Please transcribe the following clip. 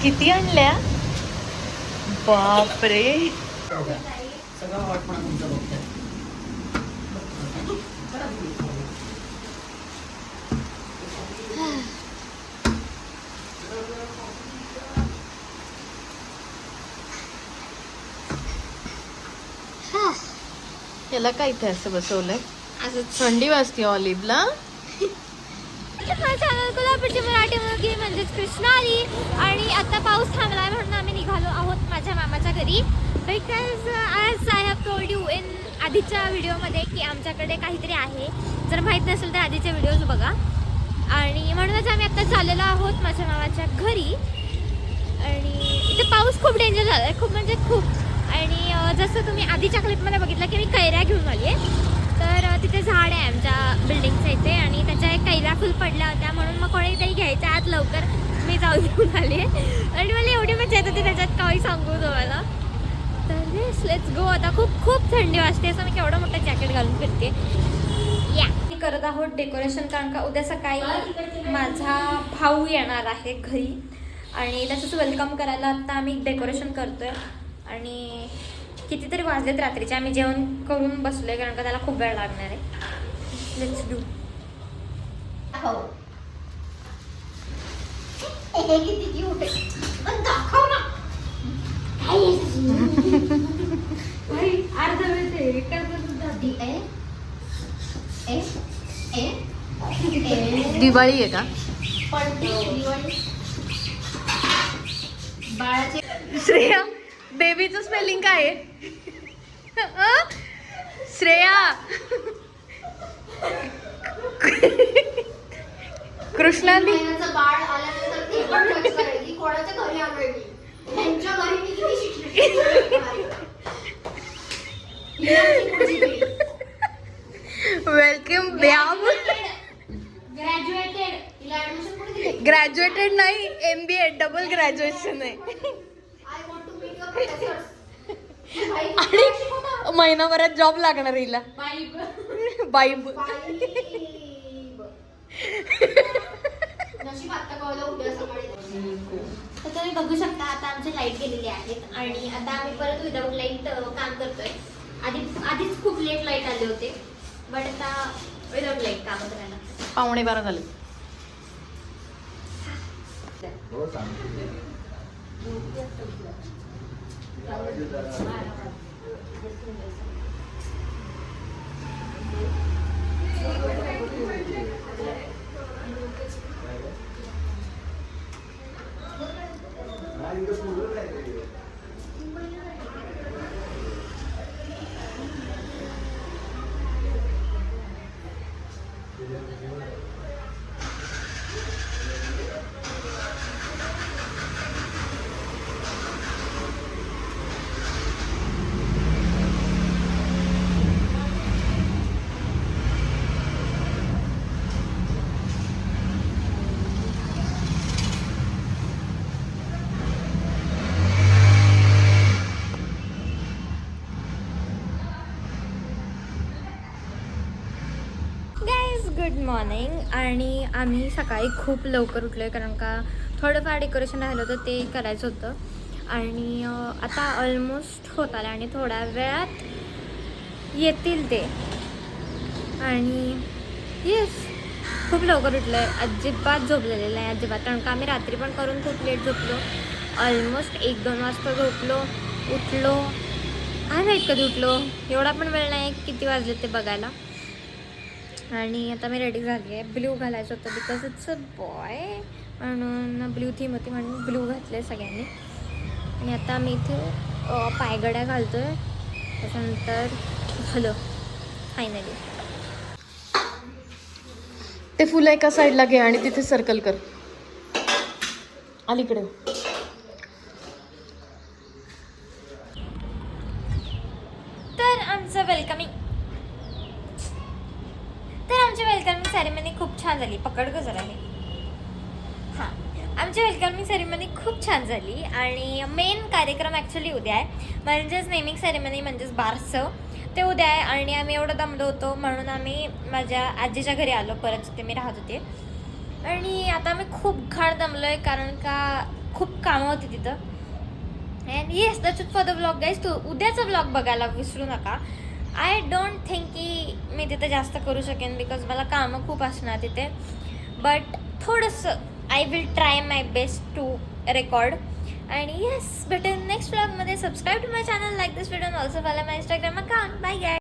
किती आणल्या बापरे. सगळं वाटपणा तुमचं बघतोय. याला काय इथे असं बसवलंय थंडी वाजते ऑलिव्हला. कोल्हापूरची मराठी मुलगी म्हणजेच कृष्णा आली आणि आता पाऊस थांबलाय म्हणून आम्ही निघालो आहोत माझ्या मामाच्या घरी. बिकॉज आज I have told you in आधीच्या व्हिडिओमध्ये की आमच्याकडे काहीतरी आहे. जर माहीत नसेल तर आधीचे व्हिडिओज बघा. आणि म्हणूनच आम्ही आता चाललेलो आहोत माझ्या मामाच्या घरी. आणि इथे पाऊस खूप डेंजर झाला आहे, खूप म्हणजे खूप. आणि जसं तुम्ही आधीच्या क्लिपमध्ये बघितलं की मी कैऱ्या घेऊन आली आहे. तर तिथे झाड आहे आमच्या बिल्डिंगच्या इथे आणि त्याच्या एक कैऱ्या फुल पडल्या होत्या म्हणून मग कोणीतरी घ्यायच्या आत लवकर मी जाऊन घेऊन आली आहे. आणि मला एवढी मजा येत होती त्याच्यात काही सांगू तुम्हाला. तर येस लेट्स गो. आता खूप खूप थंडी वाजते असं मी केवढं मोठं जॅकेट घालून फिरते. या करत आहोत डेकोरेशन कारण का उद्या सकाळी माझा भाऊ येणार आहे घरी आणि त्याचंच वेलकम करायला आता आम्ही डेकोरेशन करतोय. आणि कितीतरी वाजलेत रात्रीचे. आम्ही जेवण करून बसलोय कारण का त्याला खूप वेळ लागणार आहे. Let's do. किती क्यूट आहे पण दाखव ना. अर्धा वेळ दिवाळी आहे का बाळाचे. श्रेया बेबीचं स्पेलिंग काय आहे श्रेया. कृष्णानी बाळ आल्यानंतर ते पण जज करायची कोणाच्या घरी आलोय मी. त्यांच्या घरी मी किती शिक्षण. वेलकम बॅम. ग्रॅज्युएटेड. तिला ऍडमिशन कुठे दिले? ग्रॅज्युएटेड नाही MBA डबल ग्रॅज्युएशन आहे. I want to meet your professors. आणि महिनाभरात जॉब लागणार हिला. बाईब. नशीब आता कळलं उद्या सकाळी. तर तुम्ही बघू शकता आता आमची लाईट गेलेली आहेत आणि आता आम्ही परत विदाऊट लाईट काम करतोय. आधीच खूप लेट लाईट आले होते बट आता विदाऊट लाईट काम करायला. 11:15 झाले. Good morning. आणि आम्ही सकाळी खूप लवकर उठलो आहे कारण का थोडंफार डेकोरेशन राहिलं होतं ते करायचं होतं. आणि आता ऑलमोस्ट होत आलं आणि थोड्या वेळात येतील ते. आणि येस खूप लवकर उठलं आहे. अजिबात झोपलेलं नाही अजिबात कारण का आम्ही रात्री पण करून खूप लेट झोपलो. ऑलमोस्ट 1-2 वाजता झोपलो. उठलो काय माहीत कधी उठलो. एवढा पण वेळ नाही किती वाजले ते बघायला. आणि आता मी रेडी झाली आहे. ब्ल्यू घालायचं होतं बिकॉज इट्स अ बॉय म्हणून ब्ल्यू थीम होती म्हणून ब्ल्यू घातले सगळ्यांनी. आणि आता मी इथे पायघड्या घालतो आहे. त्याच्यानंतर झालं फायनली. ते फुलं एका साईडला घे आणि तिथे सर्कल कर अलीकडे. तर आमचं वेलकमिंग सेरेमनी खूप छान झाली. पकड गं जरा हे. हां आमची वेलकमिंग सेरेमनी खूप छान झाली. आणि मेन कार्यक्रम ॲक्च्युली उद्या आहे म्हणजेच नेमिंग सेरेमनी म्हणजेच बारसं ते उद्या आहे. आणि आम्ही एवढं दमलो होतो म्हणून आम्ही माझ्या आजीच्या घरी आलो परत जिथे मी राहत होते. आणि आता आम्ही खूप घाण दमलो आहे कारण का खूप कामं होती तिथं. And yes that's it for the vlog guys. तो उद्याचा व्लॉग बघायला विसरू नका. आय डोंट थिंक की मी तिथे जास्त करू शकेन बिकॉज मला कामं खूप असणार तिथे. बट थोडंसं I will try my best to record. आणि येस भेटेन नेक्स्ट व्लॉगमध्ये. Subscribe to my channel, like this video, also follow my Instagram account. Bye guy.